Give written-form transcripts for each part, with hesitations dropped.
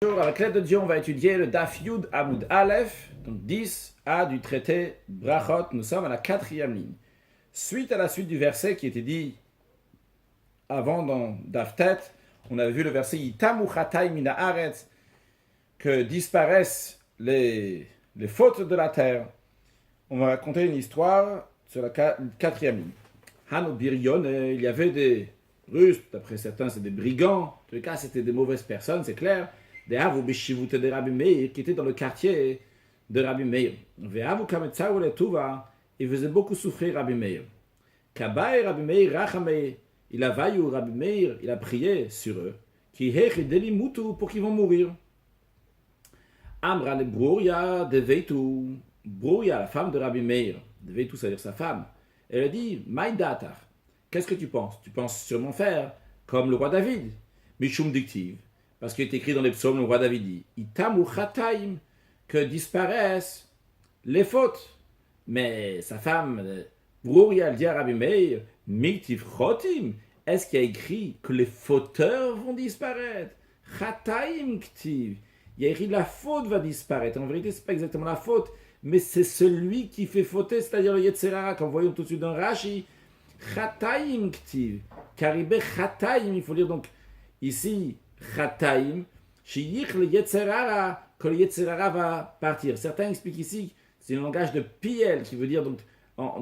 Avec l'aide de Dieu, on va étudier le Daf Yud Amud Aleph, donc 10a du traité Brachot. Nous sommes à la 4e ligne. Suite à la suite du verset qui était dit avant dans Daf Tet, on avait vu le verset Yitamu Chatay Mina Aretz, que disparaissent les fautes de la terre. On va raconter une histoire sur la 4e ligne. Hano Birion, il y avait des Russes, d'après certains c'est des brigands, en tous les cas c'était des mauvaises personnes, c'est clair. Des Havu Bishivute de Rabbi Meir, qui étaient dans le quartier de Rabbi Meir. Ve'avu Kametzaru Letuva, il faisait beaucoup souffrir Rabbi Meir. Kabai Rabbi Meir Rachamei, il a vaillé Rabbi Meir, il a prié sur eux, qui hechi delimutu, pour qu'ils vont mourir. Amra le Brouya de Veitu, Brouya, la femme de Rabbi Meir, de Veitu, c'est-à-dire sa femme, elle a dit, Maïdatar, qu'est-ce que tu penses? Tu penses sûrement faire comme le roi David, Mishum Diktiv. Parce qu'il est écrit dans les psaumes, le roi David dit Itamu Chataim, que disparaissent les fautes. Mais sa femme, Brouria, dit à Rabbi Meir, Miktiv Chotim, est-ce qu'il y a écrit que les fauteurs vont disparaître? Chataim Ktiv, il y a écrit la faute va disparaître. En vérité, ce n'est pas exactement la faute, mais c'est celui qui fait fauter, c'est-à-dire le Yetzerara, comme voyons tout de suite dans Rashi. Chataim Ktiv, Karibé Chataim, il faut dire donc ici. Chataim, sheyich le Yetzerara, que le Yetzerara va partir. Certains expliquent ici, c'est un langage de piel qui veut dire donc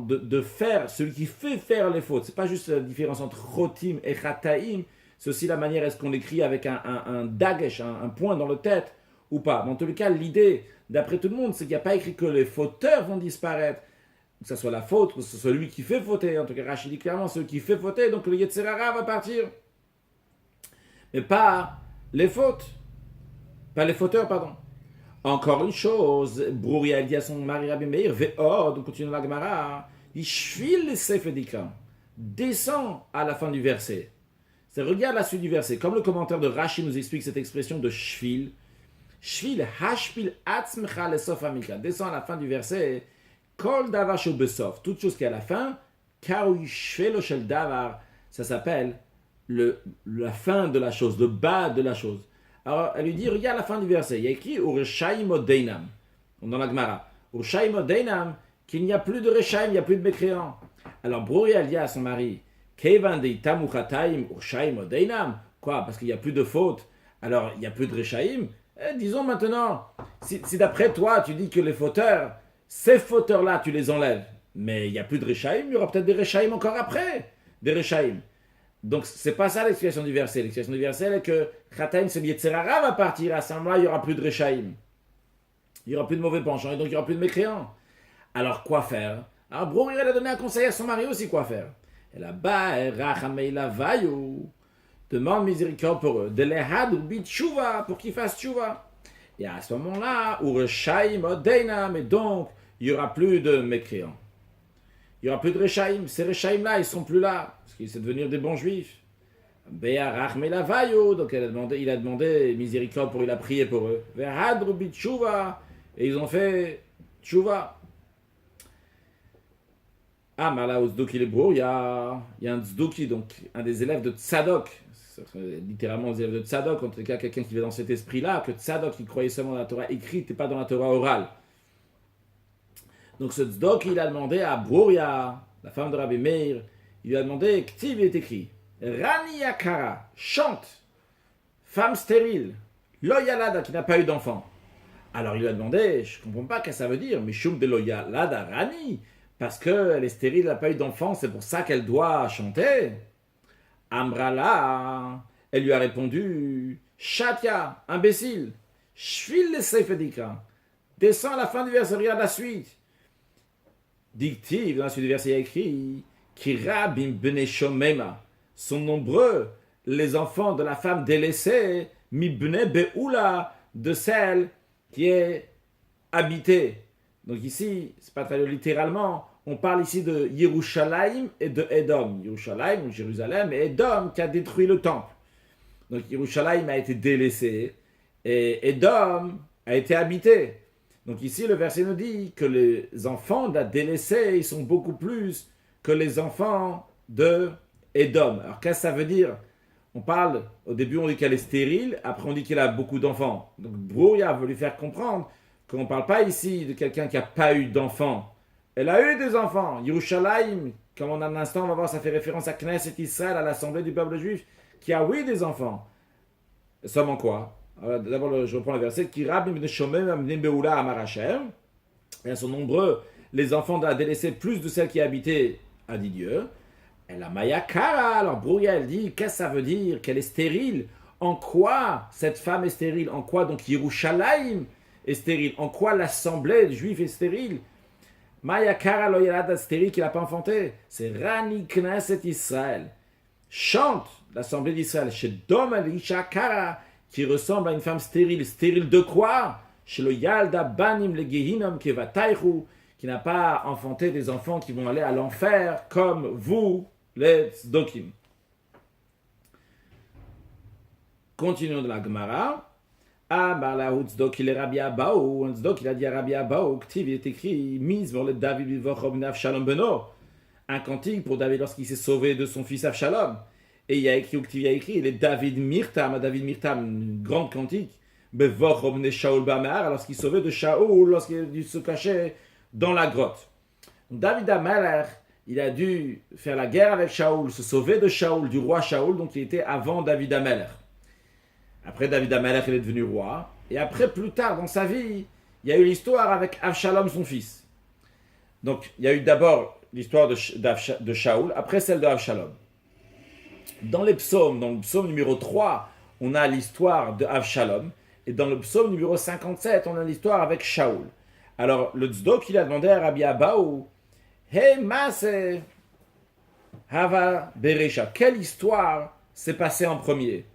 de faire, celui qui fait faire les fautes. C'est pas juste la différence entre chotim et chataim, c'est aussi la manière est-ce qu'on l'écrit avec un dagesh, un point dans le tête ou pas. Mais en tout cas, l'idée, d'après tout le monde, c'est qu'il n'y a pas écrit que les fauteurs vont disparaître, que ce soit la faute, que ce soit celui qui fait fauter. En tout cas, Rachid dit clairement celui qui fait fauter, donc le Yetzerara va partir. Mais pas les fautes. Pas les fauteurs, pardon. Encore une chose, Brouria dit à son mari Rabbi Meir, Ve'od, on continue la Gemara, il shvil le Sefer Dikram, descend à la fin du verset. C'est regarde la suite du verset. Comme le commentaire de Rashi nous explique cette expression de shvil, shvil, hashpil atzmecha lesof amika, descend à la fin du verset, kol davar shel besof, toute chose qui est à la fin, karu shvelo shel davar, ça s'appelle la fin de la chose, le bas de la chose. Alors, elle lui dit, regarde la fin du verset. Il y a écrit, Ureshaim Odeinam, dans la Gemara. Ureshaim Odeinam, qu'il n'y a plus de Reshaim, il n'y a plus de mécréants. Alors, Brouria dit à son mari, Kevan de Itamu Chataim, Ureshaim Odeinam. Quoi? Parce qu'il n'y a plus de fautes. Alors, il n'y a plus de Reshaim. Disons maintenant, si d'après toi, tu dis que les fauteurs, ces fauteurs-là, tu les enlèves, mais il n'y a plus de Reshaim, il y aura peut-être des Reshaim encore après. Des Reshaim. Donc, c'est pas ça l'explication du verset. L'explication du verset est que Chataim, c'est Yetzerara va partir. À ce moment-là, il n'y aura plus de Reshaim. Il n'y aura plus de mauvais penchants et donc il n'y aura plus de mécréants. Alors, quoi faire? Alors, Brouria a donné un conseil à son mari aussi, quoi faire. Et là-bas, Rachamei la vaillou, demande miséricorde pour eux. De l'ehad ou bit tshuva, pour qu'ils fassent tshuva. Et à ce moment-là, Ureshaim odeina, mais donc, il n'y aura plus de mécréants. Il n'y aura plus de Reshaim. Ces Reshaim-là, ils ne sont plus là. Parce qu'ils sont devenus des bons juifs. Béarach Melavayo. Donc il a demandé miséricorde pour il a prié pour eux. Verhadru bitshuva. Et ils ont fait tshuva. Ah, mais là, au Tzduki le Brou, il y a un Tzduki, donc un des élèves de Tzadok. Littéralement, les élèves de Tzadok. En tout cas, quelqu'un qui va dans cet esprit-là, que Tzadok, il croyait seulement dans la Torah écrite et pas dans la Torah orale. Donc ce Tzedok, il a demandé à Brouria, la femme de Rabbi Meir, il lui a demandé, Ktiv est écrit, Rani Yakara, chante, femme stérile, Loyalada, qui n'a pas eu d'enfant. Alors il lui a demandé, je ne comprends pas ce que ça veut dire, Mishum de Loyalada Rani, parce qu'elle est stérile, elle n'a pas eu d'enfant, c'est pour ça qu'elle doit chanter. Amrala, elle lui a répondu, Shatia, imbécile, Shvil le Seifedika, descends à la fin du verset, regarde la suite. Dictive, dans la suite du verset, il y a écrit Kirabim bene shomema, sont nombreux les enfants de la femme délaissée, mibne beoula, de celle qui est habitée. Donc ici, c'est pas traduit littéralement, on parle ici de Yerushalayim et de Edom. Yerushalayim, ou Jérusalem, et Edom qui a détruit le temple. Donc Yerushalayim a été délaissé et Edom a été habité. Donc ici, le verset nous dit que les enfants de la délaissée, ils sont beaucoup plus que les enfants de Édom. Alors qu'est-ce que ça veut dire? On parle, au début on dit qu'elle est stérile, après on dit qu'elle a beaucoup d'enfants. Donc Brouya veut lui faire comprendre qu'on ne parle pas ici de quelqu'un qui n'a pas eu d'enfants. Elle a eu des enfants. Yerushalayim, comme on a un instant, on va voir, ça fait référence à Knesset Israël, à l'Assemblée du peuple juif, qui a oui des enfants. Somme en quoi? D'abord, je reprends le verset. Qui rabbi ibn Shomem ibn Beoula amar Hashem. Elles sont nombreux, les enfants a délaissé plus de celles qui habitaient, a dit Dieu. Elle a Maya Kara. Alors Brouya, elle dit, qu'est-ce que ça veut dire? Qu'elle est stérile. En quoi cette femme est stérile? En quoi donc Yerushalayim est stérile? En quoi l'assemblée juive est stérile? Maya Kara lo yelad stérile qu'il n'a pas enfanté. C'est Rani Knesset Israël. Chante l'assemblée d'Israël chez Dom Elisha Kara, qui ressemble à une femme stérile. Stérile de quoi? Chez le Yalda Banim le Gehinom Kevataychu, qui n'a pas enfanté des enfants qui vont aller à l'enfer comme vous, les Tzdokim. Continuons de la Gemara. Ah, Barlahu Tzdoki le Rabbi Abaou. Un Tzdoki, il a dit à Rabbi Abaou, il est écrit, mise pour le David Vivochom Avshalom Beno. Un cantique pour David lorsqu'il s'est sauvé de son fils Avshalom. Et il y a écrit, il y a écrit, il est David Mirtam, une grande cantique. Bevochom ne Shaul Bamar, lorsqu'il sauvait de Shaul, lorsqu'il se cachait dans la grotte. Donc, David Amalek, il a dû faire la guerre avec Shaul, se sauver de Shaul, du roi Shaul, donc il était avant David Amalek. Après David Amalek, il est devenu roi. Et après, plus tard dans sa vie, il y a eu l'histoire avec Avshalom, son fils. Donc, il y a eu d'abord l'histoire de Shaul, après celle de Avshalom. Dans le psaume numéro 3, on a l'histoire de Avshalom. Et dans le psaume numéro 57, on a l'histoire avec Shaul. Alors, le Tzedok, il a demandé à Rabbi Abaou, Hey, Maase, Hava Beresha, quelle histoire s'est passée en premier?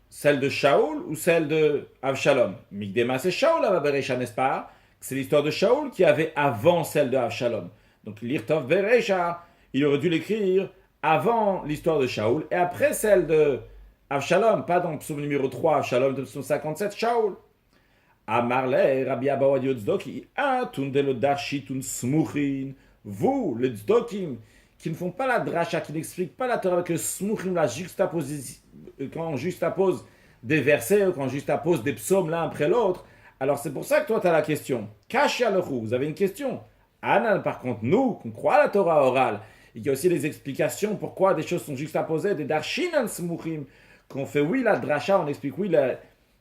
Celle de Shaul ou celle de Avshalom? Migdema, c'est Shaul, Hava Beresha, n'est-ce pas? C'est l'histoire de Shaul qui avait avant celle de Avshalom. Donc, l'Irtov Beresha, il aurait dû l'écrire avant l'histoire de Shaul et après celle de Avshalom, pas dans le psaume numéro 3, Avshalom, de psaume 57, Shaul. Amarle, Rabbi Abaou Adi Tzdoki, Tundelo Darshitun Smuchin, vous, les Tzdokim, qui ne font pas la dracha, qui n'expliquent pas la Torah avec le Smuchim, la juxtaposition, quand on juxtapose des versets, quand on juxtapose des psaumes l'un après l'autre. Alors c'est pour ça que toi tu as la question. Kashia Lechou, vous avez une question. Anan, par contre, nous, qu'on croit à la Torah orale, et qu'il y a aussi des explications pourquoi des choses sont juxtaposées, des Darshinan Smuchim, qu'on fait oui la dracha, on explique oui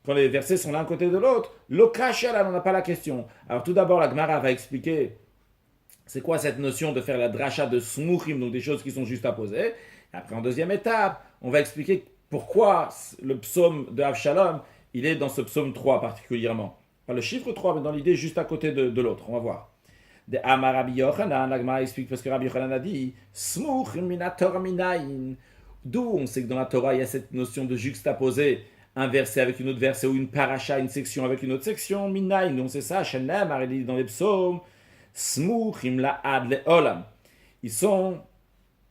quand les versets sont l'un côté de l'autre, le kashia, là, on n'a pas la question. Alors tout d'abord, la Gemara va expliquer c'est quoi cette notion de faire la dracha de smuchim, donc des choses qui sont juste à poser. Après, en deuxième étape, on va expliquer pourquoi le psaume de Avshalom, il est dans ce psaume 3 particulièrement. Pas le chiffre 3, mais dans l'idée juste à côté de l'autre. On va voir. De Amar Rabbi Yochanan, la Gemara explique parce que Rabbi Yochanan a dit smuchim minator minayin. D'où on sait que dans la Torah, il y a cette notion de juxtaposer un verset avec une autre verset ou une paracha, une section avec une autre section, minayin, donc c'est ça, Shenem, il dit dans les psaumes, smuchim la'ad le'olam. Ils sont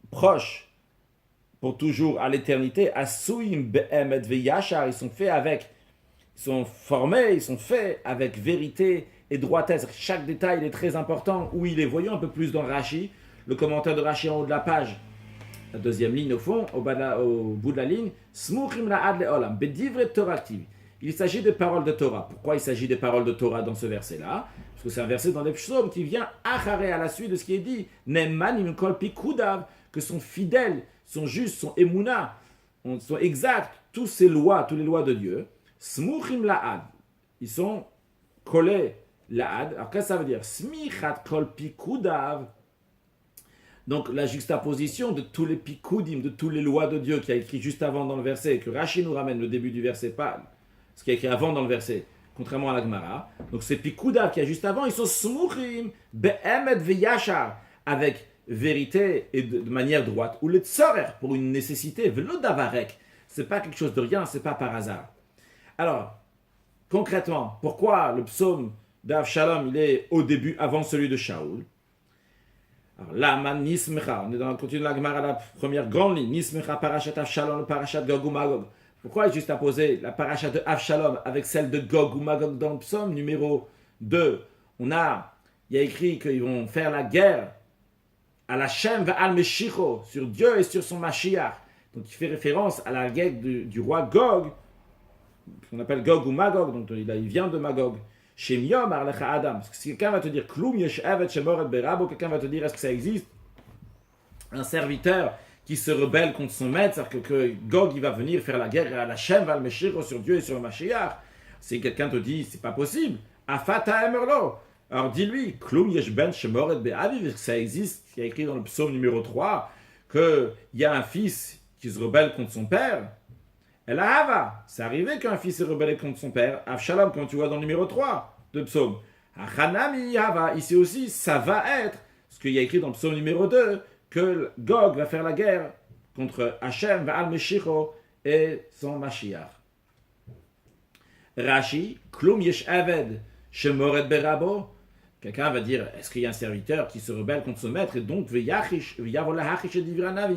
proches pour toujours à l'éternité, asuim be'emet ve'yashar, ils sont formés, ils sont faits avec vérité et droitesse. Chaque détail est très important, où il est, voyons un peu plus dans Rashi, le commentaire de Rashi en haut de la page. La deuxième ligne au fond, au bout de la ligne, Smuchim la'ad le'olam, bedivre torati. Il s'agit de paroles de Torah. Pourquoi il s'agit des paroles de Torah dans ce verset-là? Parce que c'est un verset dans les psaumes qui vient acharé à la suite de ce qui est dit. Nemanim kol pikudav, que sont fidèles, sont justes, sont emuna, sont exacts, toutes ces lois, toutes les lois de Dieu. Smuchim la'ad. Ils sont collés la'ad. Alors qu'est-ce que ça veut dire? Smichat kol pikudav. Donc la juxtaposition de tous les pikudim, de toutes les lois de Dieu qui a écrit juste avant dans le verset, que Rashi nous ramène le début du verset, pas ce qui a écrit avant dans le verset, contrairement à la Gemara. Donc ces pikuda qui a juste avant, ils sont smuchim be'emet ve'yashar, avec vérité et de manière droite, ou le tzorer, pour une nécessité, velo davarek. C'est pas quelque chose de rien, c'est pas par hasard. Alors, concrètement, pourquoi le psaume d'Avshalom, il est au début avant celui de Shaul? Alors là, Nismecha, on est dans le continu de la Gemara, la première grande ligne, Nismecha parashat Avshalom, le parashat Gog ou Magog. Pourquoi il juste à poser la parashat de Avshalom avec celle de Gog ou Magog dans le psaume numéro 2? Il y a écrit qu'ils vont faire la guerre à la Shem va'al Meshicho, sur Dieu et sur son Mashiach. Donc il fait référence à la guerre du roi Gog, qu'on appelle Gog ou Magog, donc il vient de Magog. Shem Yom Arlecha Adam. Parce que si quelqu'un va te dire Klum Yesh Evet Shemoret Berabo, quelqu'un va te dire est-ce que ça existe un serviteur qui se rebelle contre son maître, c'est-à-dire que Gog il va venir faire la guerre à la Shem va le Meshir sur Dieu et sur le Mashiach. Si quelqu'un te dit c'est pas possible, Afata Emerlo. Alors dis-lui, Klum Yesh Ben Shemoret Be'aviv, ça existe, il y a écrit dans le psaume numéro 3 qu'il y a un fils qui se rebelle contre son père. Et la Hava, c'est arrivé qu'un fils se rebelle contre son père. Avshalom, quand tu vois dans le numéro 3 de psaume. Achanami Hava, ici aussi, ça va être, ce qu'il y a écrit dans le psaume numéro 2, que Gog va faire la guerre contre Hachem, Va'al Meshicho et son Mashiach. Rashi, Klum Yesh Aved, Shemoret Berabo. Quelqu'un va dire, est-ce qu'il y a un serviteur qui se rebelle contre son maître et donc il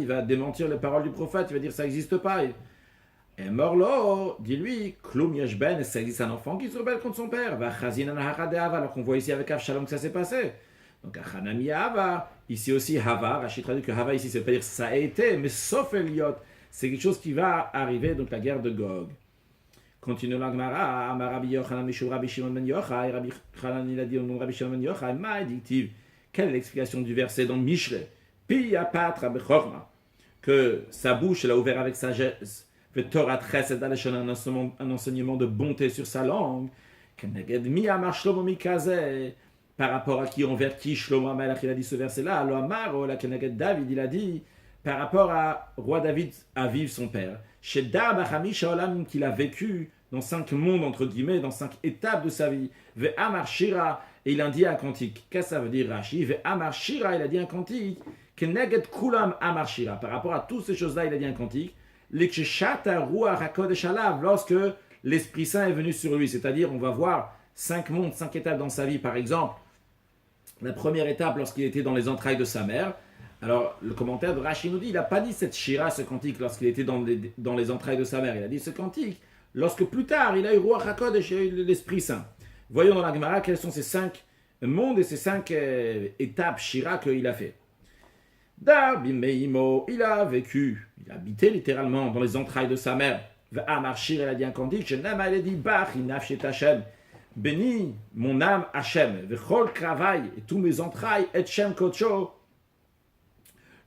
va démentir les paroles du prophète, il va dire ça n'existe pas. Et Morlo, dis-lui, Klum Yesh Ben, ça existe un enfant qui se rebelle contre son père. Alors qu'on voit ici avec Avshalom que ça s'est passé. Donc Achanami Hava, ici aussi Hava, Rachid traduit que Hava ici, ça veut pas dire ça a été, mais sauf Eliot, c'est quelque chose qui va arriver, donc la guerre de Gog. Continue la Gemara, Amar Rabbi Yochanan Mishum Rabbi Shimon ben Yochai, Rabbi Yochanan il a dit au nom de Rabbi Shimon ben Yochai, Maïdictive. Quelle est l'explication du verset dans Mishle? Pi apatra bechorma, que sa bouche elle a ouvert avec sagesse, fait Torah Chesed Aleshon, un enseignement de bonté sur sa langue, Keneged mi amar Shlomo mikazeh, par rapport à qui, envers qui Shlomo Amelach il a dit ce verset-là, Lo amar la Keneged David il a dit par rapport à roi David, à vivre son père. Chez Darbachami Shaolam qu'il a vécu dans 5 mondes, entre guillemets, dans 5 étapes de sa vie. Ve Amar Shira, et il a dit un cantique. Qu'est-ce que ça veut dire, Rashi? Ve Amar Shira, il a dit un cantique. Keneged Kulam Amar Shira. Par rapport à toutes ces choses-là, il a dit un cantique. Lekshata Ruach HaKodesh Alav, lorsque l'Esprit Saint est venu sur lui. C'est-à-dire, on va voir 5 mondes, 5 étapes dans sa vie. Par exemple, la première étape, lorsqu'il était dans les entrailles de sa mère. Alors, le commentaire de Rashi nous dit, il n'a pas dit cette shira, ce cantique, lorsqu'il était dans les entrailles de sa mère. Il a dit ce cantique, lorsque plus tard, il a eu Ruach HaKodesh et l'Esprit Saint. Voyons dans la Gemara quels sont ces 5 mondes et ces 5 étapes shira qu'il a fait. Darbi Meimo, il a vécu, il a habité littéralement dans les entrailles de sa mère. V'amar shira, il a dit un cantique, Shenama, il a dit, Bach, inafshet Hashem. Bénis mon âme Hashem, V'chol kravai, et tous mes entrailles, et Shem Kocho,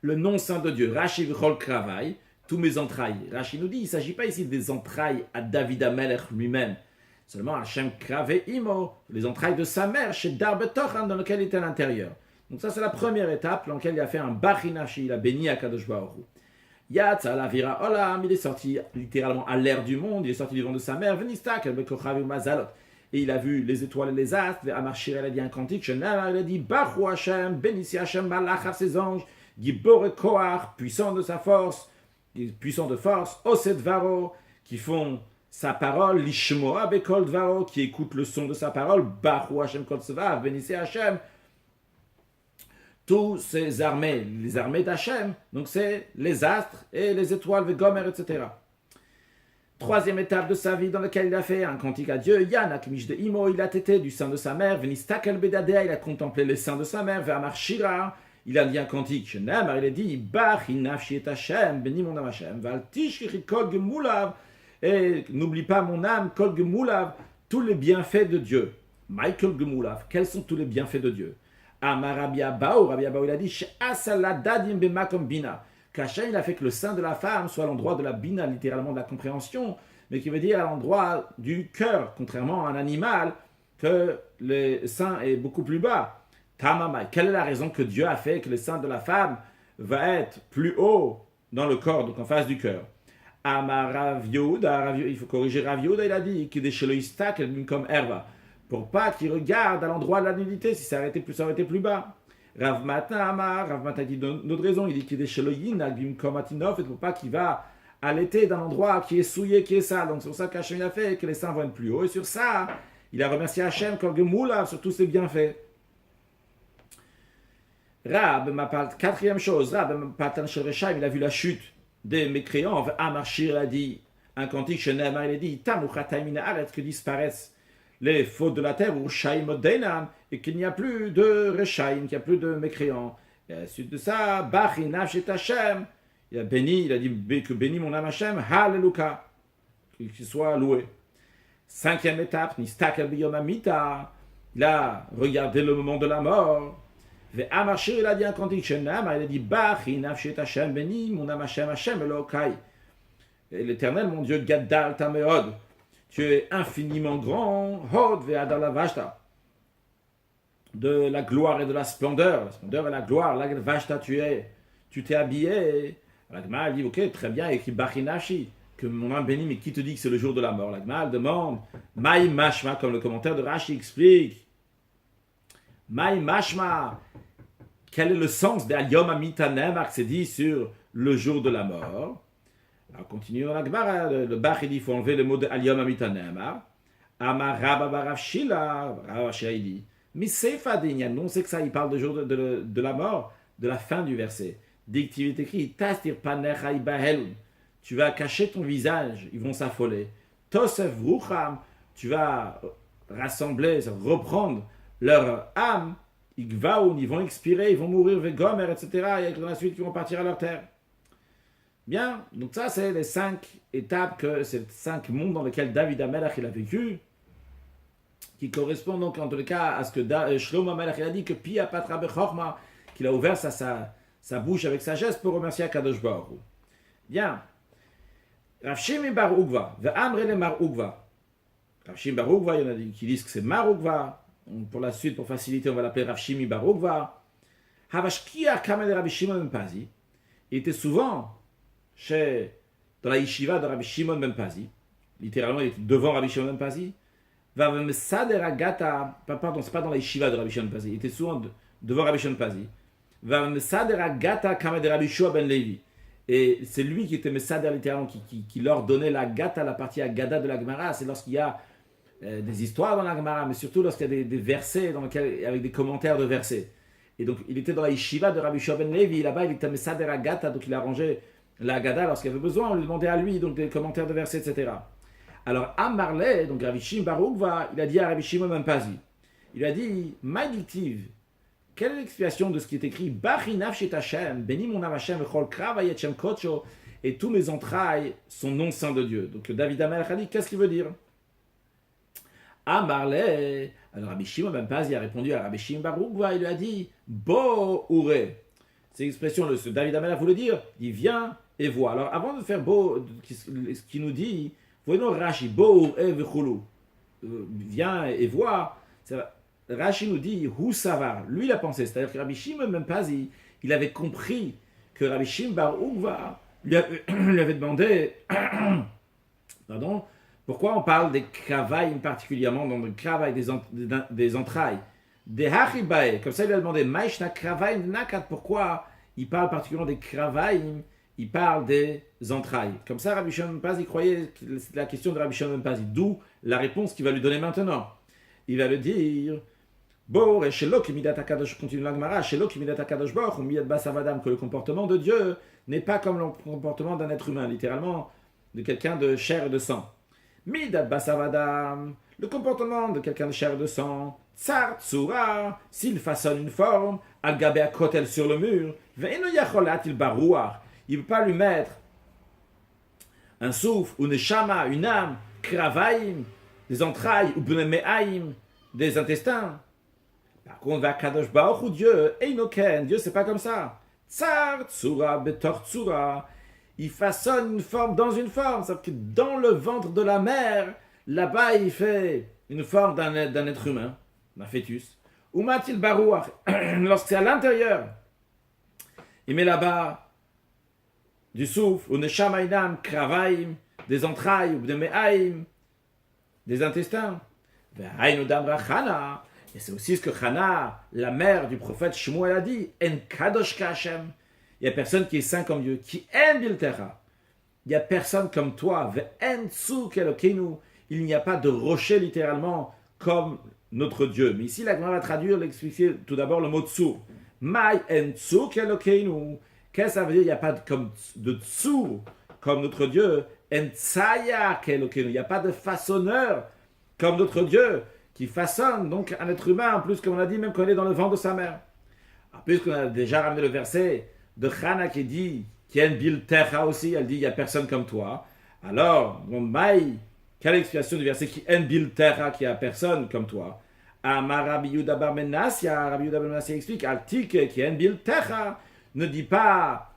le nom saint de Dieu, Rashi V'chol Kravai, tous mes entrailles. Rashi nous dit, il ne s'agit pas ici des entrailles à David Amelech lui-même, seulement Hashem Krave Imo, les entrailles de sa mère, chez Darbetochan, dans lequel il était à l'intérieur. Donc ça c'est la première étape, dans laquelle il a fait un Bachinashi, il a béni Akadosh Baruch Hu. Yatsa la vira olam, il est sorti littéralement à l'air du monde, il est sorti du ventre de sa mère, Venistak, el bekochavi mazalot. Et il a vu les étoiles et les astres, Amashir, il a dit un cantique, Shenamar, il a dit, Baruch Hashem, bénissez Hashem, Malach, ses anges, Gibor et Koach, puissant de sa force, puissant de force, Osed Varo, qui font sa parole, Lishmoa Bekol Varo, qui écoutent le son de sa parole, Baruch Hashem Kol Tsevav, bénissez Hashem. Tous ces armées, les armées d'Hachem, donc c'est les astres et les étoiles, les Gomer, etc. Troisième étape de sa vie dans laquelle il a fait un cantique à Dieu, Yanak Mish de Imo, il a tété du sein de sa mère, Venistakel Bedadea, il a contemplé les seins de sa mère, Ve'amar Shira, il a dit un cantique, Shenemar, il a dit, Bach inafshi et Hashem, bénis mon âme Hashem, Val Tishkiri Kol Gemulav, et n'oublie pas mon âme, Kol Gemulav, tous les bienfaits de Dieu. Michael Gemulav, quels sont tous les bienfaits de Dieu? Amar Rabbi Abaou, il a dit, She'asalaдаdim bemakom bina, qu'Hachem, il a fait que le sein de la femme soit à l'endroit de la bina, littéralement de la compréhension, mais qui veut dire à l'endroit du cœur, contrairement à un animal, que le sein est beaucoup plus bas. Tamamai, quelle est la raison que Dieu a fait que le sein de la femme va être plus haut dans le corps, donc en face du cœur? Amar Rav Yehuda, il faut corriger Rav Yehuda, il a dit qu'il est comme herba, pour pas qu'il regarde à l'endroit de la nudité, si ça aurait été plus bas. Rav Mata dit d'autres raisons, il dit qu'il est comme Atinov, et pour pas qu'il va allaiter dans l'endroit qui est souillé, qui est sale. Donc c'est pour ça qu'Hachem a fait que les seins vont être plus hauts, et sur ça, il a remercié Hachem Kol Gemulav sur tous ses bienfaits. Quatrième chose, Rab Patan Shel Reshaim, il a vu la chute des mécréants. Amar Shir a dit, un cantique, Shenemar, il a dit, Tamuchataim min haaretz, que disparaissent les fautes de la terre, ou Shaim Odenam, et qu'il n'y a plus de Reshaim, qu'il n'y a plus de mécréants. Et à la suite de ça, Bach Inaf Shet Hashem, Il a béni, il a dit que béni mon âme Hachem, Hallelujah, qu'il soit loué. Cinquième étape, Nistak al-Biyom Amita, il a regardé le moment de la mort. Il a dit un cantique, il a dit Bachi nafshet Hashem béni mon âme Hashem Hashem Elokai. L'Éternel, mon Dieu, Gaddal Tameod, tu es infiniment grand, Hod ve'adal vashta, de la gloire et de la splendeur et la gloire, la vashta tu t'es habillé. L'Agma dit ok, très bien, écrit Bachi nafshi, que mon âme béni, mais qui te dit que c'est le jour de la mort? L'Agma demande Maï mashma, comme le commentaire de Rashi explique. Maï mashma, quel est le sens d'Al-Yom Amitanem, c'est dit sur le jour de la mort? Alors, continuons la Gemara, le Bach, il dit, il faut enlever le mot de Al-Yom Amitanem. Amar Rabba Barav Shila, Rav Shila, il dit, mais c'est Fadinyan, non, c'est que ça, il parle du jour de la mort, de la fin du verset. Dès qu'il est écrit, Tastir Panecha Ibahelun, tu vas cacher ton visage, ils vont s'affoler. Tosef Rucham, tu vas rassembler, reprendre leur âme. Ils vont expirer, ils vont mourir, Vegomer, etc. Et dans la suite, ils vont partir à leur terre. Bien, donc ça, c'est les 5 étapes, c'est les 5 mondes dans lesquels David Amelach il a vécu, qui correspondent donc en tous les cas à ce que Shlomo Amelach il a dit que Pia Patra Bechorma, qu'il a ouvert sa bouche avec sagesse pour remercier Akadosh Baruch Hu. Bien, Rav Shimi Bar Ukva, Ve'amre le Mar Ukva. Rav Shimi Bar Ukva, il y en a qui disent que c'est Mar Ukva. Pour la suite, pour faciliter, on va l'appeler Rav Shimi Bar Ukva. Havashkia Kamel Rabbi Shimon ben Pazi. Il était souvent dans la yeshiva de Rabbi Shimon ben Pazi. Littéralement, il était devant Rabbi Shimon ben Pazi. Pardon, c'est pas dans la yeshiva de Rabbi Shimon ben Pazi. Il était souvent devant Rabbi Shimon ben Pazi. Kamel Rabbi Shua ben Levi. Et c'est lui qui était Messader littéralement, qui leur donnait la gata, la partie agada de la Gemara. C'est lorsqu'il y a des histoires dans la Gemara, mais surtout lorsqu'il y a des versets avec des commentaires de versets. Et donc, il était dans la yeshiva de Rabbi Shua ben Levi, là-bas, il était Messader Agata, donc il a rangé la Agada lorsqu'il avait besoin, on lui demandait à lui, donc des commentaires de versets, etc. Alors, Amarle, donc Rabbi Shimon Bar Ukva, il a dit à Rabbi Shimon ben Pazi, il a dit, Maïdictive, quelle est l'explication de ce qui est écrit, Bachi nafshet Hashem, béni mon âme Hashem, v'chol kravayet Shem kocho, et tous mes entrailles sont non saints de Dieu. Donc, David Amelach a dit, qu'est-ce qu'il veut dire? Amarle, alors Rabbi Shimon ben Pazi a répondu à Rabbi Shimon Bar Ukva, il lui a dit, Bo ure. C'est l'expression, David Amelach voulait dire, il vient et voit. Alors avant de faire Bo, ce qu'il nous dit, voyons Rashi, Bo ure vechulu, vient et voit, Rashi nous dit, Hu savar, lui il a pensé, c'est-à-dire que Rabbi Shimon ben Pazi, il avait compris que Rabbi Shimon Bar Ukva lui avait demandé, pardon, pourquoi on parle des kravaïm particulièrement, dans le kravaï des entrailles, des hachibae, comme ça il lui a demandé, Maishna kravaïm nakat, pourquoi il parle particulièrement des kravaïm, il parle des entrailles. Comme ça Rabbi Shimon ben Pazi croyait que c'était la question de Rabbi Shimon ben Pazi, d'où la réponse qu'il va lui donner maintenant. Il va lui dire, Bo, et Shelo ki midat hakadosh, continue la Gemara, Shelo ki midat hakadosh baruch hu midat basavadam, que le comportement de Dieu n'est pas comme le comportement d'un être humain, littéralement de quelqu'un de chair et de sang. Midat basavadam, le comportement de quelqu'un de chair et de sang, tsar tsura, s'il façonne une forme, al gabe akotel sur le mur, ve'eno yachol atil baruach, il ne peut pas lui mettre un souffle, ou neshama, une âme, kravaim, des entrailles, ou bnemeaim, des intestins. Par contre, va Kadosh Baruch Hu, Dieu, Einoken, Dieu c'est pas comme ça. Tsar tsura betor tsura, il façonne une forme dans une forme, c'est-à-dire que dans le ventre de la mère, là-bas il fait une forme d'un être humain, d'un fœtus. Ou matil baruach, lorsque c'est à l'intérieur, il met là-bas du souffle, ou neshama inam, kravaim, des entrailles, ou des me'aim, des intestins. Et c'est aussi ce que Chana, la mère du prophète Shmuel, a dit, En kadosh k'Hashem. Il n'y a personne qui est saint comme Dieu, qui en biltera. Il n'y a personne comme toi, ve'en tsu kelokeinu. Il n'y a pas de rocher littéralement comme notre Dieu. Mais ici, la Gemara va traduire, l'expliquer tout d'abord le mot tsu. Mai en tsu kelokeinu. Qu'est-ce que ça veut dire? Il n'y a pas de tsu comme notre Dieu. En tsaya kelokeinu. Il n'y a pas de façonneur comme notre Dieu, qui façonne donc un être humain, en plus, comme on a dit, même quand il est dans le ventre de sa mère. En plus, qu'on a déjà ramené le verset de Chana qui dit Kien bil terra aussi, elle dit il n'y a personne comme toi. Alors, mon maï, quelle explication du verset qui en bil terra, qui a personne comme toi? Amar Rabbi Yehuda bar Menassia, Rabbi Yehuda bar Menassia explique, Altik qui en bil terra, ne dit pas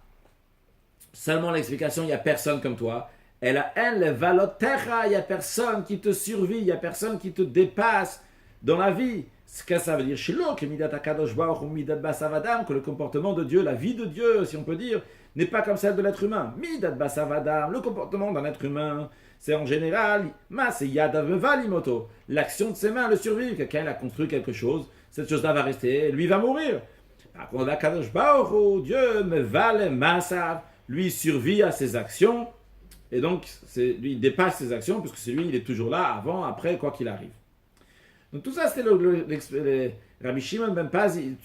seulement l'explication il n'y a personne comme toi. Elle a en le valot terra, il n'y a personne qui te survit, il n'y a personne qui te dépasse dans la vie. Ce que ça veut dire chez l'eau, que midat akadosh baruch hu midat basavadam, que le comportement de Dieu, la vie de Dieu, si on peut dire, n'est pas comme celle de l'être humain. Midat basavadam, le comportement d'un être humain, c'est en général, c'est yadavevalimoto, l'action de ses mains le survivre. Quelqu'un a construit quelque chose, cette chose-là va rester, lui va mourir. Par contre, akadosh baruch hu, Dieu me vale masav, lui survit à ses actions, et donc lui il dépasse ses actions, puisque c'est lui, il est toujours là, avant, après, quoi qu'il arrive. Donc tout ça, c'était Rabbi Shimon ben Pazi,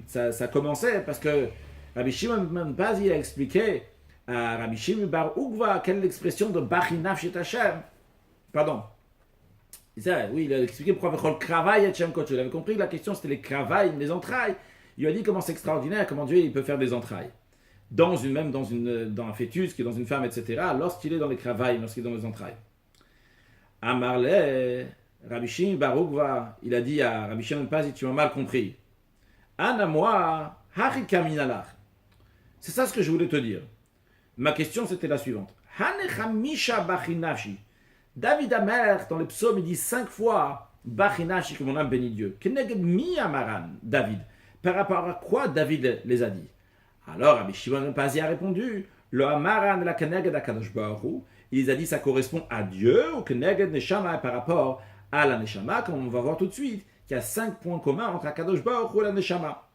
ça commençait parce que Rabbi Shimon ben Pazi a expliqué à Rabbi Shimon bar Ukva quelle est l'expression de Bachinaf chez Hashem. Pardon. Oui, il a expliqué pourquoi le kravaï et Shem Kodesh. Il avait compris que la question c'était les kravaï, les entrailles. Il lui a dit comment c'est extraordinaire, comment Dieu il peut faire des entrailles. Dans un fœtus, qui est dans une femme, etc., lorsqu'il est dans les kravaï, lorsqu'il est dans les entrailles. Amarle. Rabbi Shimon bar Ukva, il a dit à Rabbi Shimon ben Pazi, tu m'as mal compris. Ana moi, harika minalach. C'est ça ce que je voulais te dire. Ma question c'était la suivante. Hanechamisha bachinashi. David Amer, dans les psaumes, il dit 5 fois bachinashi, que mon âme bénit Dieu. Keneged mi amaran, David. Par rapport à quoi David les a dit? Alors Rabbi Shimon ben Pazi a répondu, le amaran la keneged akadosh baruch hu. Il les a dit ça correspond à Dieu ou keneged neshama par rapport à la Neshama, comme on va voir tout de suite, qu'il y a 5 points communs entre Akadosh Baruch Hu et la Neshama.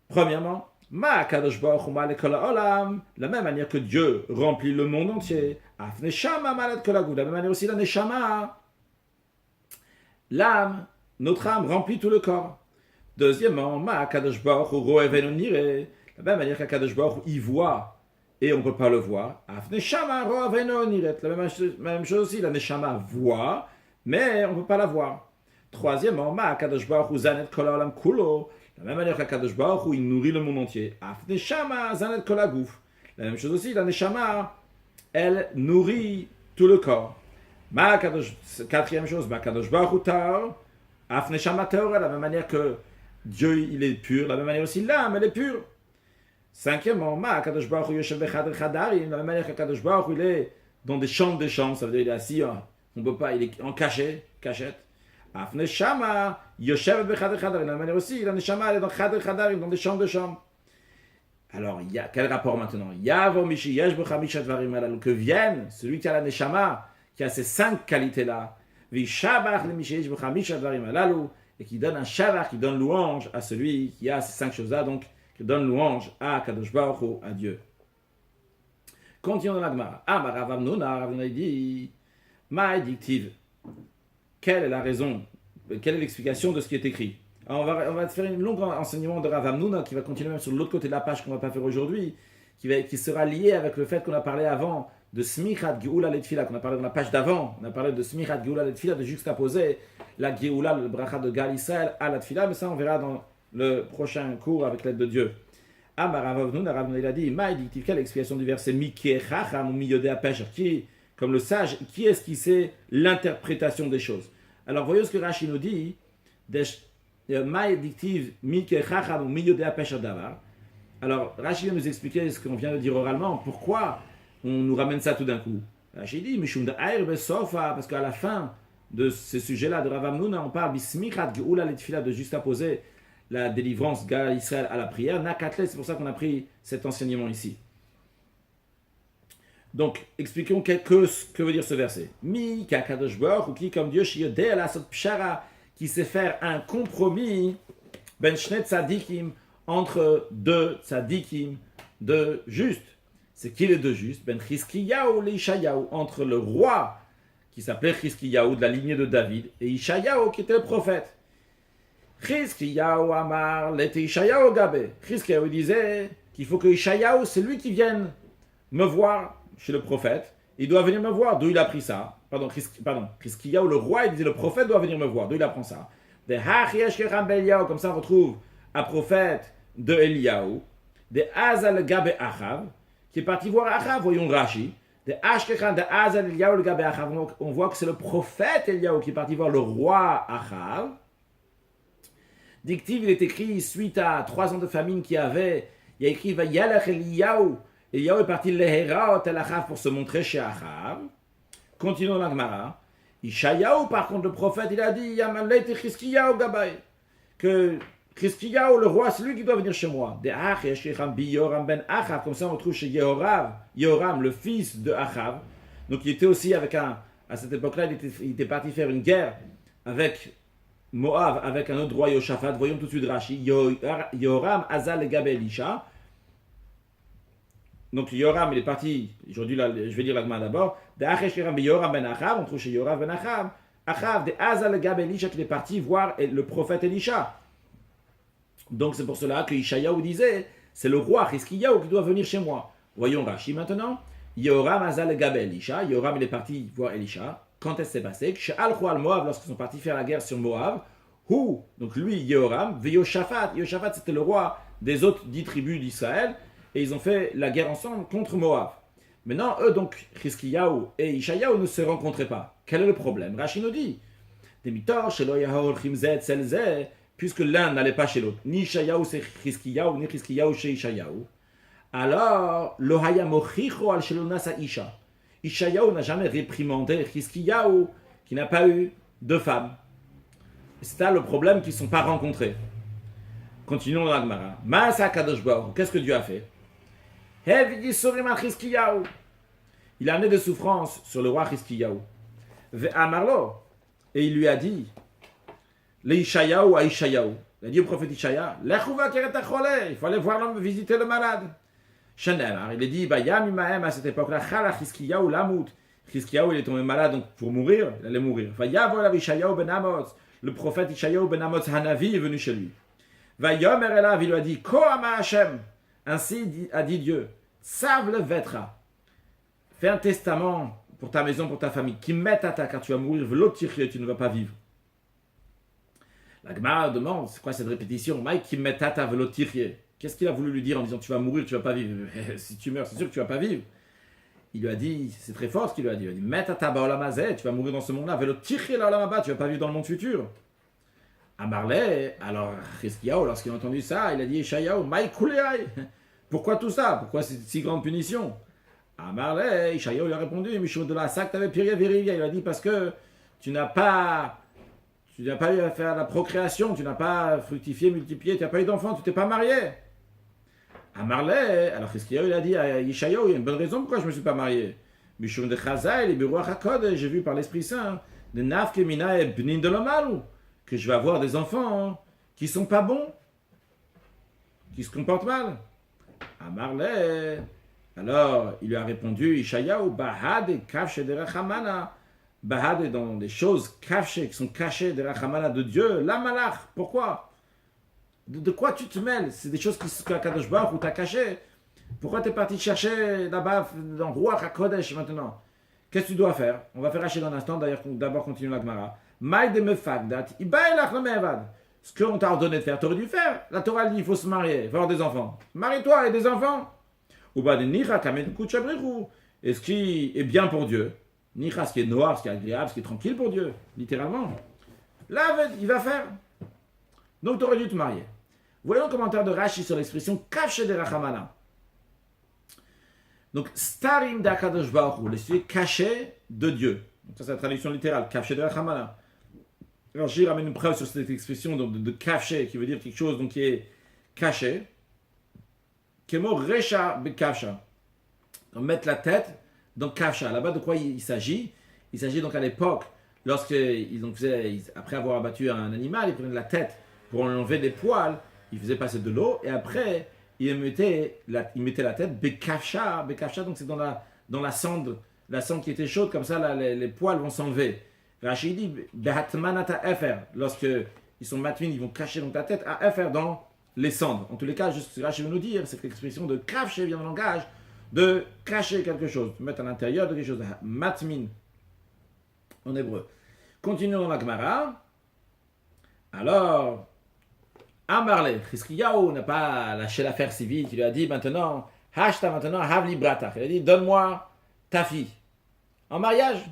Premièrement, Ma Akadosh Baruch Hu ma'ale kol ha'olam, la même manière que Dieu remplit le monde entier, Af Neshama ma'alet kol ha'guf, de la même manière aussi la Neshama, l'âme, notre âme remplit tout le corps. Deuxièmement, Ma Akadosh Baruch Hu ro'evenu nireh, la même manière qu'Akadosh Baruch Hu y voit et on ne peut pas le voir, Af Neshama ro'evenu nireh, la même chose aussi, la Neshama voit, mais on ne peut pas la voir. Troisièmement, Ma Akadosh Baruch Hu zanet kol ha'olam kulo, la même manière qu'Akadosh Baruch Hu il nourrit le monde entier. Af neshama zanet kol ha'guf. La même chose aussi, la neshama, elle nourrit tout le corps. Quatrième chose, Ma Akadosh Baruch Hu ta'or, af neshama ta'or, la même manière que Dieu il est pur, la même manière aussi l'âme elle est pure. Cinquièmement, Ma Akadosh Baruch Hu yoshev bechadar chadarim, la même manière qu'Akadosh Baruch Hu il est dans des chambres, ça veut dire il est assis. On peut pas, il est en cachette. Af neshama yoshev bechadar chadarim. De la manière aussi, la neshama elle est dans chadar chadarim, dans des chambres. Alors, il y a quel rapport maintenant? Yavo mishi yesh bo chamisha dvarim alalu, que vienne celui qui a la neshama, qui a ces 5 qualités-là, vishabach le mishi yesh bo chamisha dvarim alalu, et qui donne un shabach, qui donne louange à celui qui a ces 5 choses-là, donc qui donne louange à Kadosh Baruch Hu, à Dieu. Continuons dans la Gemara. Amar Rav Hamnuna, Rav Hamnuna dit Ma'ediktiv. Quelle est la raison, quelle est l'explication de ce qui est écrit? Alors on va faire un long enseignement de Rav Hamnuna qui va continuer même sur l'autre côté de la page qu'on ne va pas faire aujourd'hui, qui sera lié avec le fait qu'on a parlé avant de Smichat Geoula Letfila, qu'on a parlé dans la page d'avant. On a parlé de Smichat Geoula Letfila, de juxtaposer la Geoula, le bracha de Gal Israël à la Tfila, mais ça on verra dans le prochain cours avec l'aide de Dieu. Amar Rav Hamnuna, Rav Hamnuna il a dit Ma'ediktiv, quelle est l'explication du verset Mikeh Chacham ou Miyodea Pesher, qui comme le sage, qui est-ce qui sait l'interprétation des choses? Alors, voyons ce que Rashi nous dit. Alors, Rashi vient nous expliquer ce qu'on vient de dire oralement. Pourquoi on nous ramène ça tout d'un coup? Rashi dit, parce qu'à la fin de ce sujet-là de Rav Hamnuna, on parle de juxtaposer la délivrance Gal Israël à la prière. C'est pour ça qu'on a pris cet enseignement ici. Donc, expliquons ce que veut dire ce verset. Mi kakadosh baruch ou qui comme Dieu shiyodeh lasot pshara, qui sait faire un compromis ben shnet tzadikim, entre 2 tzadikim, de justes. C'est qui les 2 justes? Ben Chizkiyahu et Ishayahu, entre le roi qui s'appelait Chizkiyahu de la lignée de David et Ishayahu qui était le prophète. Chizkiyahu amar l'était Ishayahu gabe. Chizkiyahu disait qu'il faut que Ishayahu, c'est lui qui vienne me voir chez le prophète, il doit venir me voir. D'où il a pris ça? Chizkiyahu, le roi, il disait le prophète doit venir me voir. D'où il apprend ça? Comme ça on retrouve un prophète de Eliyahu, de Azal Gabe Achav, qui est parti voir Achav, voyons Rashi. On voit que c'est le prophète Eliyahu qui est parti voir le roi Achav. Dictive, il est écrit, suite à 3 ans de famine qu'il y avait, il y a écrit Vayalach Eliyahu. Eliyahu est parti leherot el Achav pour se montrer chez Achav. Continuons la Gemara. Ishayahu, par contre, le prophète, il a dit Yamaleit Chizkiyahu Gabay, que Chizkiyahu, le roi, c'est lui qui doit venir chez moi. Comme ça, on retrouve chez Yehoram, le fils de Achav. Donc, il était aussi avec à cette époque-là, il était parti faire une guerre avec Moab, avec un autre roi, Yoshaphat. Voyons tout de suite Rashi. Yehoram Azal Gabe Elisha. Donc, Yehoram, il est parti. Aujourd'hui, là, je vais lire la Gemara d'abord. On trouve chez Yehoram ben Achav. Achav de Azal Gabe Elisha qui est parti voir le prophète Elisha. Donc c'est pour cela que Ishayahu disait, c'est le roi Chizkiyahu qui doit venir chez moi. Voyons Rashi maintenant. Yehoram Azal Gabe Elisha. Yehoram il est parti voir Elisha. Quand est-ce s'est passé? Chez Al-Khou Moab, lorsqu'ils sont partis faire la guerre sur Moab. Donc lui, Yehoram, Yoshaphat. Yoshaphat c'était le roi des autres 10 tribus d'Israël. Et ils ont fait la guerre ensemble contre Moab. Maintenant, eux donc, Chizkiyahu et Ishayahu ne se rencontraient pas. Quel est le problème? Rashi nous dit. Demitor, Shelo Yahor Chimzet Selze. Puisque l'un n'allait pas chez l'autre, ni Ishayahu c'est Chizkiyahu, ni Chizkiyahu chez Ishayahu, alors lo haya mochicho al shelo nasa isha. Ishayahu n'a jamais réprimandé Chizkiyahu qui n'a pas eu de femme. C'est là le problème qu'ils ne sont pas rencontrés. Continuons dans la Gemara. Ma'asa kadosh baruch, qu'est-ce que Dieu a fait? Il a amené des souffrances sur le roi Chizkiyahu. Ve'amarlo, et il lui a dit Ishayahu à Ishayahu. Il a dit au prophète Ishaïa, il faut aller voir l'homme, visiter le malade. Il a dit, à cette époque-là, Chizkiyahu il est tombé malade donc pour mourir, il allait mourir. Le prophète Ishayahu ben Amoz Hanavi est venu chez lui. Il lui a dit, ainsi a dit Dieu, save le vetra, fais un testament pour ta maison, pour ta famille, qui mette à ta car tu vas mourir, tu ne vas pas vivre. La Gemara demande, c'est quoi cette répétition? Qu'est-ce qu'il a voulu lui dire en disant tu vas mourir, tu ne vas pas vivre? Si tu meurs, c'est sûr que tu ne vas pas vivre. Il lui a dit, c'est très fort ce qu'il lui a dit. Il a dit, Metata baolamazé, tu vas mourir dans ce monde-là. Tu ne vas pas vivre dans le monde futur. Amarle, alors Chizkiyahu, lorsqu'il a entendu ça, il a dit, Ishayahu, pourquoi tout ça? Pourquoi cette si grande punition? Amarle, Ishayahu lui a répondu, Michou de la sac, t'avais pire vérifié. Il a dit, parce que tu n'as pas eu à faire la procréation, tu n'as pas fructifié, multiplié, tu n'as pas eu d'enfant, tu t'es pas marié. Amarle, alors Chizkiyahu il a dit à Ishayahu, il y a une bonne raison pourquoi je ne me suis pas marié. Mishum de Chazal, j'ai vu par l'Esprit Saint, de Nafke Mina et Bnin de l'Omalu, que je vais avoir des enfants qui ne sont pas bons, qui se comportent mal. Amarle, alors il lui a répondu, Ishayahu, Bahad et Kafshe de Rachamana. Bahad est dans des choses cachées, qui sont cachées de Rachamana de Dieu. La malach, pourquoi? De quoi tu te mêles? C'est des choses que Kadosh Baruch Hu t'a cachées. Pourquoi tu es parti chercher là-bas dans Ruach HaKodesh maintenant? Qu'est-ce que tu dois faire? On va faire Rashi dans un instant, d'ailleurs, d'abord continuer la Gemara. Maï de mefagdat, ibaïlach le mevad. Ce qu'on t'a ordonné de faire, tu aurais dû faire. La Torah dit il faut se marier, il faut avoir des enfants. Marie-toi et des enfants. Ou bah de nicha kamed kuchabrichu. Et ce qui est bien pour Dieu. Nicha, ce qui est noir, ce qui est agréable, ce qui est tranquille pour Dieu, littéralement. Là, il va faire. Donc, tu aurais dû te marier. Voyons le commentaire de Rashi sur l'expression Kafshe de Rachamana. Donc, Starim d'Akadosh Baruch Hu, le sujet caché de Dieu. Donc, ça, c'est la traduction littérale, Kafshe de Rachamana. Rashi ramène une preuve sur cette expression de Kafshe, qui veut dire quelque chose donc, qui est caché. Kemo Recha Bekafsha. Donc, mettre la tête dans Kafsha. Là-bas, de quoi il s'agit? Il s'agit donc à l'époque, après avoir abattu un animal, ils prenaient la tête pour enlever des poils, ils faisaient passer de l'eau, et après, ils mettaient la tête, Bekafsha, donc c'est dans la cendre qui était chaude, comme ça, les poils vont s'enlever. Rachid dit, Behatmanata Efer, lorsque ils sont matmin, ils vont cacher donc ta tête à Efer dans les cendres. En tous les cas, juste ce que Rachid veut nous dire, cette expression de Kafshe vient dans le langage, de cacher quelque chose, de mettre à l'intérieur de quelque chose, matmin, en hébreu. Continuons dans la Gemara. Alors, Amarle, Chizkiyahu n'a pas lâché l'affaire civile, il lui a dit maintenant, Hashta maintenant, havli bratach. Il a dit, donne-moi ta fille. En mariage.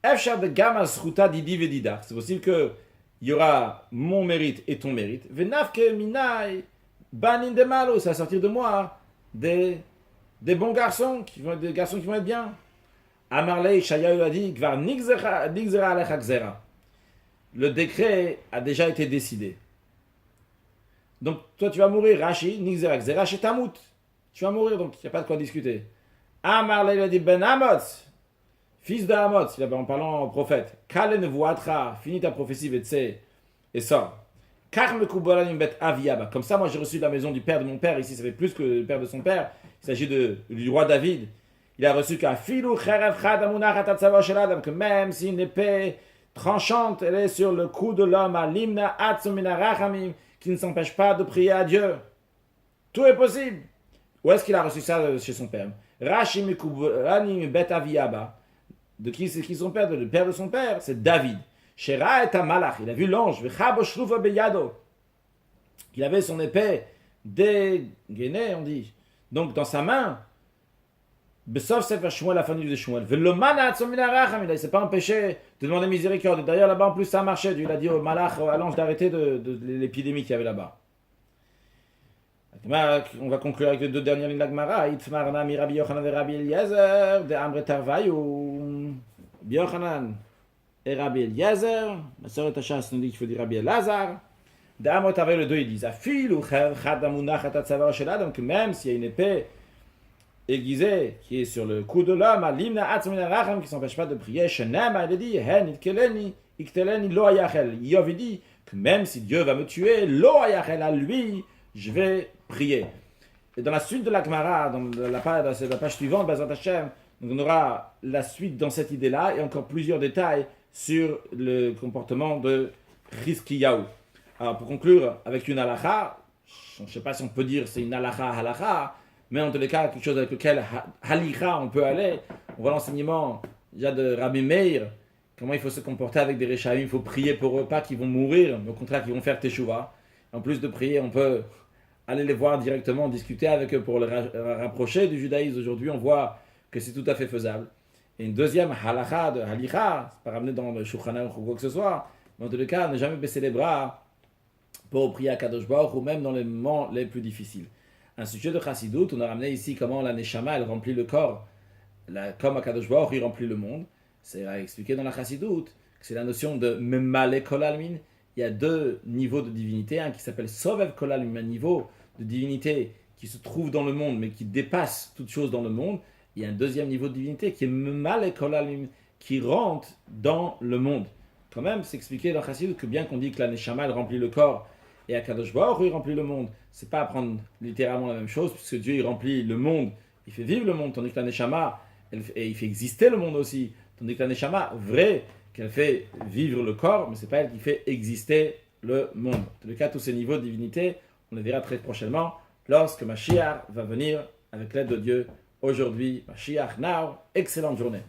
Efshar de gamma zchuta didi vedidar. C'est possible qu'il y aura mon mérite et ton mérite. Venafke minai banin de malo. Ça va sortir de moi des bons garçons, des garçons qui vont être bien. Amarlei Shayahu a dit, Gvar nigzera alecha gzera. Le décret a déjà été décidé. Donc, toi, tu vas mourir. Rashi, nigzera gzera, shetamut. Tu vas mourir, donc il n'y a pas de quoi discuter. Amarlei a dit, Ben Amoz, fils de Amoz, en parlant au prophète, Kale nevuatra, finis ta prophétie, vetse, et sors. Kar mekubalanim bet aviaba. Comme ça, moi, j'ai reçu de la maison du père de mon père. Ici, ça fait plus que le père de son père. Il s'agit du roi David. Il a reçu qu'un filou cherev chad amunachat atzava shel adam, que même si une épée tranchante, elle est sur le cou de l'homme, à limna atzum min harachamim, qui ne s'empêche pas de prier à Dieu. Tout est possible. Où est-ce qu'il a reçu ça chez son père? Rashi mekubalanim bet aviaba. De qui c'est qui son père? Le père de son père, c'est David. Shera et malach, il a vu l'ange. Vechabo shrufa beyado. Il avait son épée dégainée, on dit. Donc dans sa main. Besof Sefer Shmuel, la famille de Shmuel. Velomana atzomina racham, il ne s'est pas empêché de demander miséricorde. Et d'ailleurs là-bas en plus ça marchait. Il a dit au malach, à l'ange d'arrêter de l'épidémie qu'il y avait là-bas. On va conclure avec les deux dernières lignes de la Gemara. Itmar nami Rabbi Yochanan et Rabbi Eliezer de Amre Tarvayu. Rabbi Yochanan et Rabbi Eliezer. La sœur Tachas nous dit qu'il faut dire Rabbi Elazar. De Amre Tarvayu, les deux ils disent Afil ou chadamunach atatzavar shel adam, que même s'il y a une épée aiguisée qui est sur le cou de l'homme, alimna atzmina racham, qui ne s'empêche pas de prier, shenema, il a dit hen itkeleni ikteleni lo ayachel. Yov il dit que même si Dieu va me tuer, lo ayachel, à lui je vais prier. Et dans la suite de la Gemara, dans la page suivante, Bezrat Hashem, on aura la suite dans cette idée-là et encore plusieurs détails sur le comportement de Chizkiyahu. Alors pour conclure avec une halakha, je ne sais pas si on peut dire c'est une halakha, mais en tous les cas quelque chose avec lequel halikha on peut aller. On voit l'enseignement déjà de Rabbi Meir, comment il faut se comporter avec des Réchaïm, il faut prier pour eux, pas qu'ils vont mourir, mais au contraire qu'ils vont faire teshuva. En plus de prier, on peut aller les voir directement, discuter avec eux pour les rapprocher du judaïsme. Aujourd'hui, on voit que c'est tout à fait faisable. Et une deuxième halakha de halikha, c'est pas ramené dans le Shulchan Aruch ou quoi que ce soit, mais en tous les cas, ne jamais baisser les bras pour prier à Kadosh Baruch ou même dans les moments les plus difficiles. Un sujet de Chassidut, on a ramené ici comment la Neshama, elle remplit le corps, comme à Kadosh Baruch, il remplit le monde. C'est expliqué dans la Chassidut, que c'est la notion de Memale Kol Almin. Il y a deux niveaux de divinité, un qui s'appelle Sovev Kol Almin, un niveau de divinité qui se trouve dans le monde, mais qui dépasse toute chose dans le monde. Il y a un deuxième niveau de divinité qui est Memale Kol Almin, qui rentre dans le monde. Quand même, c'est expliqué dans Chassidut que bien qu'on dit que la Neshama, elle remplit le corps, et à Kadosh Baruch il remplit le monde. C'est pas apprendre littéralement la même chose, puisque Dieu il remplit le monde, il fait vivre le monde, tandis que la Neshama, et il fait exister le monde aussi. Tandis que la Neshama, vrai, qu'elle fait vivre le corps, mais c'est pas elle qui fait exister le monde. En tout cas, tous ces niveaux de divinité, on les verra très prochainement, lorsque Mashiach va venir avec l'aide de Dieu. Aujourd'hui, Mashiach now, excellente journée.